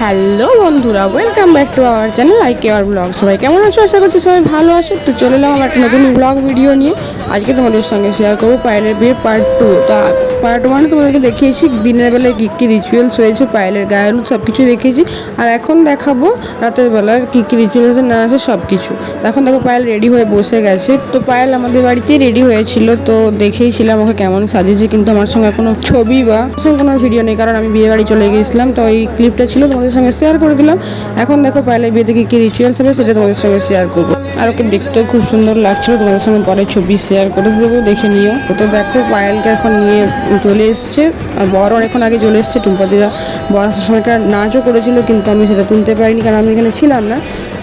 Hello বন্ধুরা, welcome back to our channel eye care blog. সবাই কেমন আছো? আশা করছি সবাই ভালো আছো। তো চলে এলাম আমার একটা নতুন ব্লগ ভিডিও নিয়ে। আজকে তোমাদের সঙ্গে শেয়ার করবো পায়েলের বিয়ে পার্ট 2। তো পার্ট 1 তোমাদেরকে দেখিয়েছি দিনের বেলায় কী কী রিচুয়ালস হয়েছে, পায়েলের গায়ে হলুদ সব কিছু দেখিয়েছি। আর এখন দেখাবো রাতের বেলার কী কী রিচুয়ালস না আছে সব কিছু। এখন দেখো পায়েল রেডি হয়ে বসে গেছে। তো পায়েল আমাদের বাড়িতেই রেডি হয়েছিল, তো দেখেইছিলাম ওকে কেমন সাজিয়েছে, কিন্তু আমার সঙ্গে কোনো ছবি বা কোনো ভিডিও নেই, কারণ আমি বিয়ে বাড়ি চলে গিয়েছিলাম। তো এই ক্লিপটা ছিল, তোমাদের সঙ্গে শেয়ার করে দিলাম। এখন দেখো পায়েলের বিয়েতে কী কী রিচুয়ালস হবে সেটা তোমাদের সঙ্গে শেয়ার করবো। আর ওকে দেখতেও খুব সুন্দর লাগছিল, তোমাদের সঙ্গে পরে ছবি শেয়ার করে দেবো, দেখে নিও। তো দেখো পায়েলকে এখন নিয়ে চলে এসছে, আর বর অনেকক্ষণ আগে চলে এসছে। টুম্পাদিরা বর আসার সময় একটা নাচও করেছিল, কিন্তু আমি সেটা তুলতে পারিনি, কারণ আমি এখানে ছিলাম না।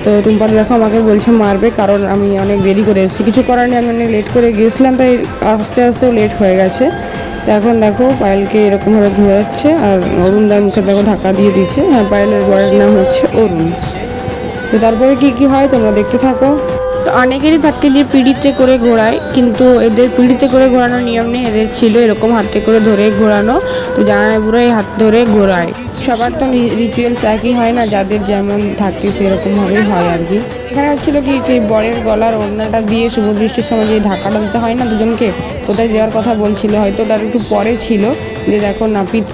তো টুম্পাদি দেখো আমাকে বলছে মারবে, কারণ আমি অনেক দেরি করে এসেছি। কিছু করার নেই, আমি অনেক লেট করে গিয়েছিলাম, তাই আস্তে আস্তেও লেট হয়ে গেছে। তো এখন দেখো পায়েলকে এরকমভাবে ঘোরাচ্ছে, আর অরুণদার মুখে দেখো ঢাকা দিয়ে দিচ্ছে। হ্যাঁ, পায়েলের বরের নাম হচ্ছে অরুণ। তো তারপরে কি হয় তোমরা দেখতে থাকো। তো অনেকেরই থাকে যে পিঁড়িতে করে ঘোরায়, কিন্তু এদের পিঁড়িতে করে ঘোরানোর নিয়ম নেই। এদের ছিল এরকম হাতে করে ধরে ঘোরানো। তো জামাই বুড়োই হাত ধরে ঘোরায়। সবার তো রিচুয়ালস একই হয় না, যাদের যেমন থাকে সেরকমভাবেই হয় আর কি। এখানে হচ্ছিলো কি, সেই বরের গলার ওড়নাটা দিয়ে শুভ দৃষ্টির সময় যে ধাক্কাটা দিতে হয় না দুজনকে, ওটাই দেওয়ার কথা বলছিল। হয়তো ওটার একটু পরে ছিল, যে দেখো নাপিত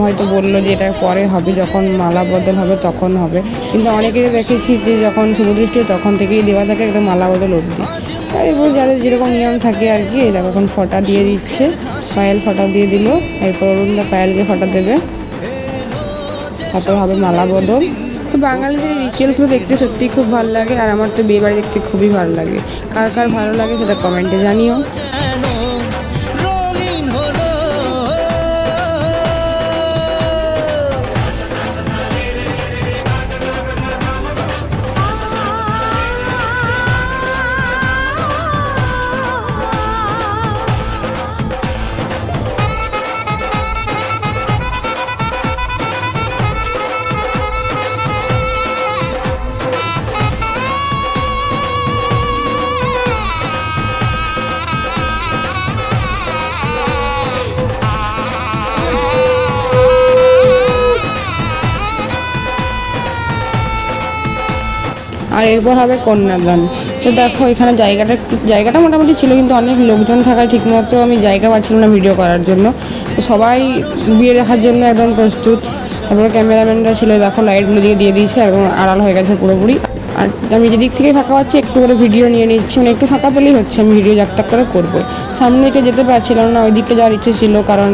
হয়তো বললো যে এটা পরে হবে, যখন মালা বদল হবে তখন হবে। কিন্তু অনেকেরই দেখেছি যে যখন শুভদৃষ্টি তখন থেকেই দেওয়া থাকে, একদম মালা বদল অবধি। এরপর যাদের যেরকম নিয়ম থাকে আর কি। দেখো এখন ফটা দিয়ে দিচ্ছে, পায়েল ফটা দিয়ে দিল। এরপর অরুণদা পায়েলকে ফটা দেবে, তারপর হবে মালা বদল। তো বাঙালিদের রিচুয়ালসগুলো দেখতে সত্যিই খুব ভালো লাগে, আর আমার তো বিয়ে বাড়ি দেখতে খুবই ভালো লাগে। কার কার ভালো লাগে সেটা কমেন্টে জানিও। আর এরপর হবে কন্যাদান। তো দেখো এখানে জায়গাটা মোটামুটি ছিল, কিন্তু অনেক লোকজন থাকায় ঠিকমতো আমি জায়গা পাচ্ছিলাম না ভিডিও করার জন্য। তো সবাই বিয়ে দেখার জন্য একদম প্রস্তুত। তারপরে ক্যামেরাম্যানরা ছিল, দেখো লাইটগুলো দিয়ে দিয়েছে, একদম আড়াল হয়ে গেছে পুরোপুরি। আর আমি যেদিক থেকে ফাঁকা পাচ্ছি একটু করে ভিডিও নিয়ে নিচ্ছি, মানে একটু ফাঁকা পেলেই হচ্ছে, আমি ভিডিও জাকতাক করে করবো। সামনে দিকে যেতে পারছিলাম না, ওই দিকটা যাওয়ার ইচ্ছে ছিল, কারণ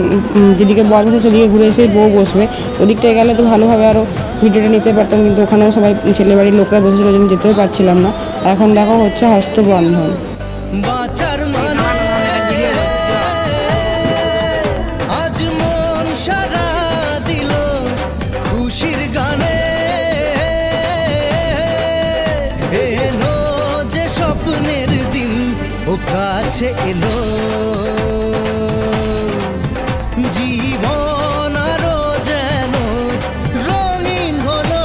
যেদিকে বর বসে সেদিকে ঘুরে এসে বউ বসবে। ওদিকটায় গেলে তো ভালোভাবে আরও ভিডিওটা নিতে পারতাম, কিন্তু ওখানেও সবাই ছেলে বাড়ির লোকরা বসেছিল, জন্য যেতেও পারছিলাম না। এখন দেখো হচ্ছে হস্তবন্ধন। আজ মন সারা দিল খুশির গানে, এলো যে স্বপ্নের দিন ও কাছে এলো, জীবন আরো যেন রঙিন হলো।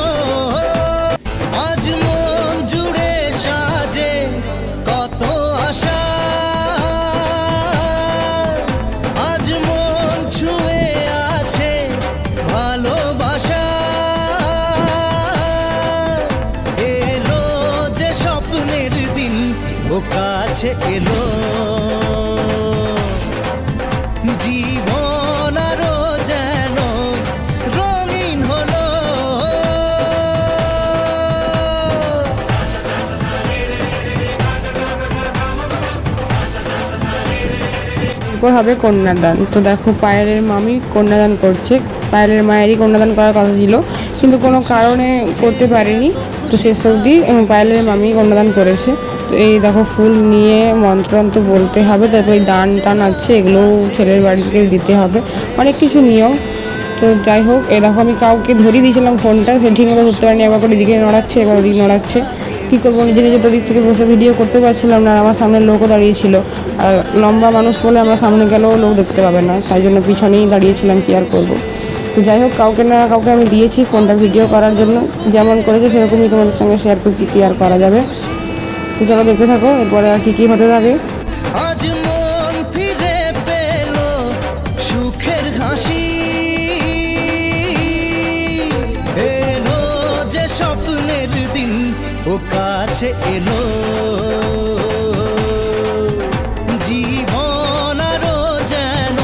আজ মন জুড়ে সাজে কত আশা, আজ মন ছুঁয়ে আছে ভালোবাসা, এলো যে স্বপ্নের দিন ও কাছে এলো, জীবন আরো যেন রঙিন হলো। এরপর হবে কন্যাদান। তো দেখো পায়েলের মামি কন্যাদান করছে। পায়েলের মায়েরই কন্যাদান করার কথা ছিল, কিন্তু কোনো কারণে করতে পারেনি। তো শেষ অবধি পায়েলের মামি কন্যাদান করেছে। তো এই দেখো ফুল নিয়ে মন্ত্রন্ত বলতে হবে, তারপর এই দান টান আছে, এগুলোও ছেলের বাড়ি থেকে দিতে হবে, অনেক কিছু নিয়ম। তো যাই হোক, এ দেখো আমি কাউকে ধরিয়ে দিয়েছিলাম ফোনটা, সে ঠিকমতো ধরতে পারেনি, আবার করে এদিকে নড়াচ্ছে, এবার ওদিকে নড়াচ্ছে। কী করবো, নিজে নিজে তো দিক থেকে বসে ভিডিও করতে পারছিলাম না। আর আমার সামনে লোকও দাঁড়িয়েছিল, আর লম্বা মানুষ বলে আমরা সামনে গেলেও লোক দেখতে পাবে না, তাই জন্য পিছনেই দাঁড়িয়েছিলাম, কী আর করবো। তো যাই হোক, কাউকে না কাউকে আমি দিয়েছি ফোনটা ভিডিও করার জন্য, যেমন করেছে সেরকমই তোমাদের সঙ্গে শেয়ার করছি, কী আর করা যাবে। তো চলো দেখতে থাকো এরপরে আর কী হতে থাকে। আজ মন ফিরে পেল সুখের হাসি, এলো ও কাছে এলো, জীবন আরো যেন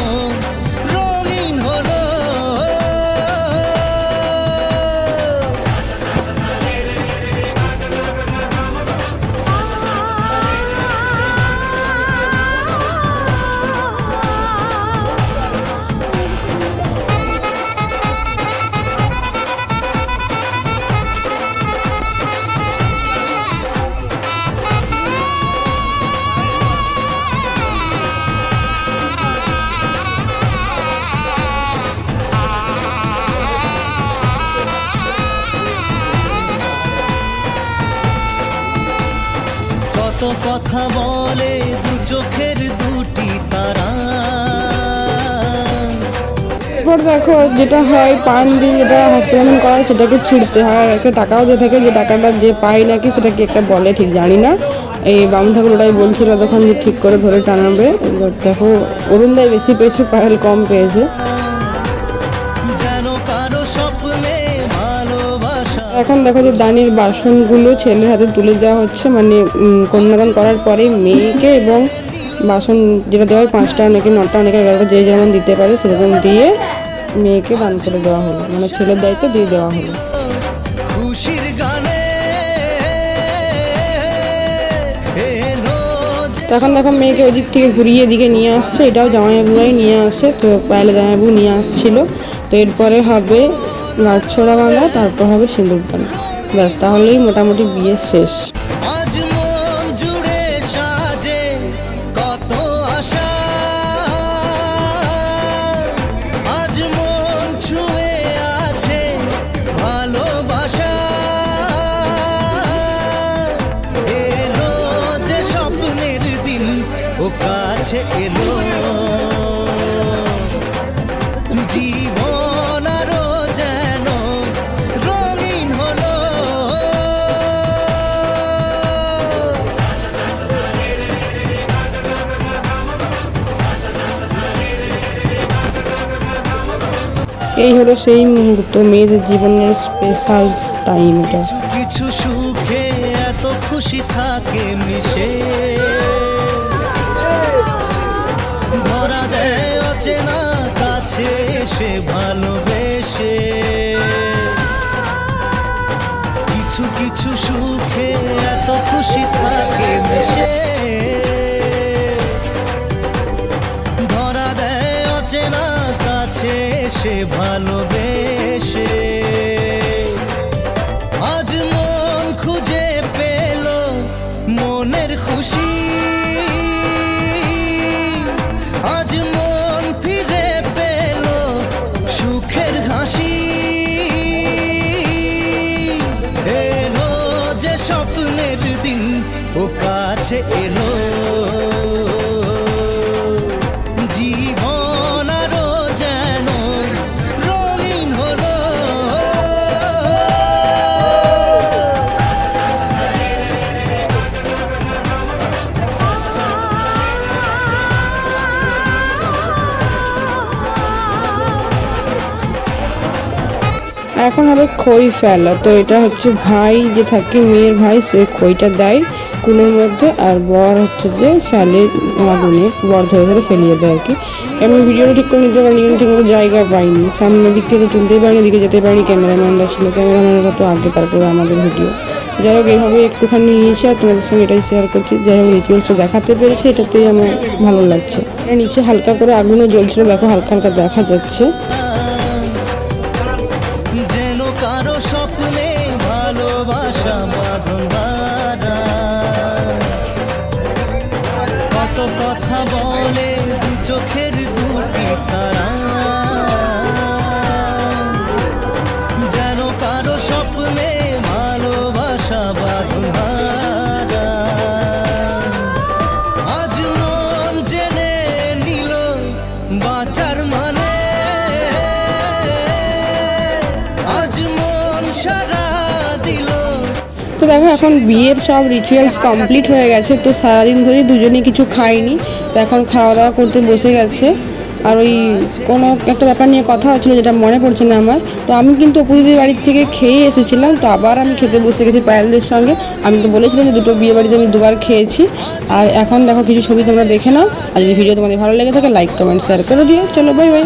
রঙিন হলো। কত কথা বলে দু চোখের দুটি তারা। এরপর দেখো যেটা হয় পান দিয়ে যেটা হস্তবন্ধন করা হয় সেটাকে ছিঁড়তে হয়, আর একটা টাকাও দিয়ে থাকে, যে টাকাটা যে পায় নাকি সেটাকে একটা বলে ঠিক জানি না। এই বামুন ঠাকুর ওটাই বলছিল তখন যে ঠিক করে ধরে টানাবে। এবার দেখো অরুণদাই বেশি পেয়েছে, পায়েল কম পেয়েছে। যেন কারো স্বপ্নে ভালোবাসা। এখন দেখো যে দানির বাসনগুলো ছেলের হাতে তুলে দেওয়া হচ্ছে, মানে কন্যাদান করার পরে মেয়েকে, এবং বাসন যেটা দেওয়া হয় 5টা অনেকে 9টা অনেকে 11টা যে যেমন দিতে পারে সেরকম দিয়ে মেয়েকে দান করে দেওয়া হলো, মানে ছেলের দায়িত্ব দিয়ে দেওয়া হলো। খুশির গানে এলো যে তো এখন দেখো মেয়েকে ওই দিক থেকে ঘুরিয়ে এদিকে নিয়ে আসছে, এটাও জামাইবাবুরাই নিয়ে আসে। তো পায়েলে জামাইবাবু নিয়ে আসছিল। তো এরপরে হবে গাছছড়া বাঁধা, তারপর হবে সিঁদুরদান, ব্যাস তাহলেই মোটামুটি বিয়ে শেষ। আজ মন জুড়ে সাজে কত আশা, আজ মন ছুঁয়ে আছে ভালোবাসা। এলো যে স্বপ্নের দিন, ও কাছে এলো, জীবন আরো যেন রঙিন হলো। এই হলো সেই মুহূর্ত, মেয়েদের জীবনের স্পেশাল টাইম এটা। কিছু সুখে এত খুশি থাকে মিশে, ধরা দেয় অচেনা কাছে এসে ভালোবেসে। কিছু কিছু সুখে এত খুশি থাকে মিশে, ধরা দেয় অচেনা কাছে এসে ভালোবেসে। আজ মন খুঁজে পেল মনের খুশি, আজ মন ফিরে পেল সুখের হাসি। এলো যে স্বপ্নের দিন, ও কাছে এলো, জীবন আরো যেন রঙিন হলো। এখন হবে খই ফেলা। তো এটা হচ্ছে ভাই যে থাকে, মেয়ের ভাই, সে খইটা দেয় কুলোর মধ্যে, আর বর হচ্ছে যে ফেলে আগুনে, বর ধরে ধরে ফেলিয়ে দেয় আর কি। আমি ভিডিওটা ঠিক করে নিতে পারিনি, ঠিক মতো জায়গা পাইনি, সামনের দিক থেকে তুলতেই পারিনি, এদিকে যেতে পারিনি, ক্যামেরাম্যানরা ছিল, ক্যামেরাম্যানরা তো আগে, তারপরে আমাদের ভিডিও। যাই হোক এইভাবে একটুখানি নিয়েছি আর তোমাদের সঙ্গে এটাই শেয়ার করছি। যাই হোক রিচুয়ালসটা দেখাতে পেরেছি, এটাতেই আমার ভালো লাগছে। নিচে হালকা করে আগুনও জ্বলছিল, দেখো হালকা হালকা দেখা যাচ্ছে। যেন কারো স্বপ্নে ভালোবাসা বাঁধন ধরা। কত কথা বলে দু চোখের দুটি তারা, যেন কারো স্বপ্নে ভালোবাসা বাঁধন ধরা। আজ মন জেনে নিল বাঁচার মানে, আজ মন সারা দিল। তো দেখো এখন বিয়ের সব রিচুয়ালস কমপ্লিট হয়ে গেছে। তো সারাদিন ধরে দুজনে কিছু খাইনি, তো এখন খাওয়া দাওয়া করতে বসে গেছে। আর ওই কোনো একটা ব্যাপার নিয়ে কথা হচ্ছিলো যেটা মনে পড়ছে না আমার। তো আমি কিন্তু অপুদিদির বাড়ির থেকে খেয়ে এসেছিলাম, তো আবার আমি খেতে বসে গেছি পায়েলদের সঙ্গে। আমি তো বলেছিলাম যে দুটো বিয়ে বাড়িতে আমি দুবার খেয়েছি। আর এখন দেখো কিছু ছবি তোমরা দেখে নাও। আর যদি ভিডিও তোমাদের ভালো লেগে থাকে লাইক কমেন্ট শেয়ার করে দিও। চলো বাই বাই।